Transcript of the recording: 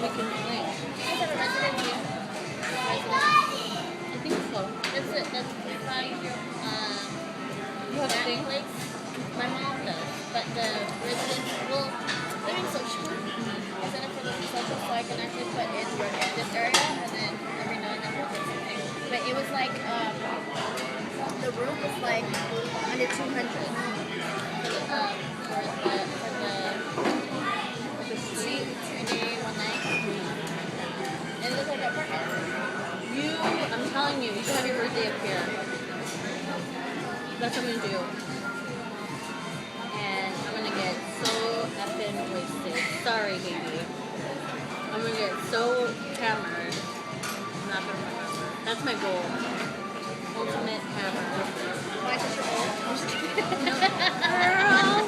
we can swing. You have a residency. I think so. That's it. That's by You have to that think. place. My mom does, but the residents, well, they're in social. I sent it for the social so I can actually put in this area and then every now and then we'll do something. But it was like, the room was like under 200 for the 2-day, 1 night. And it looked like an apartment. I'm telling you should have your birthday up here. That's what I'm gonna do. And I'm gonna get so effing wasted. Sorry, baby. I'm gonna get so hammered. I'm not gonna remember. That's my goal. Ultimate hammer. Why is this your goal? I'm just kidding. Girl.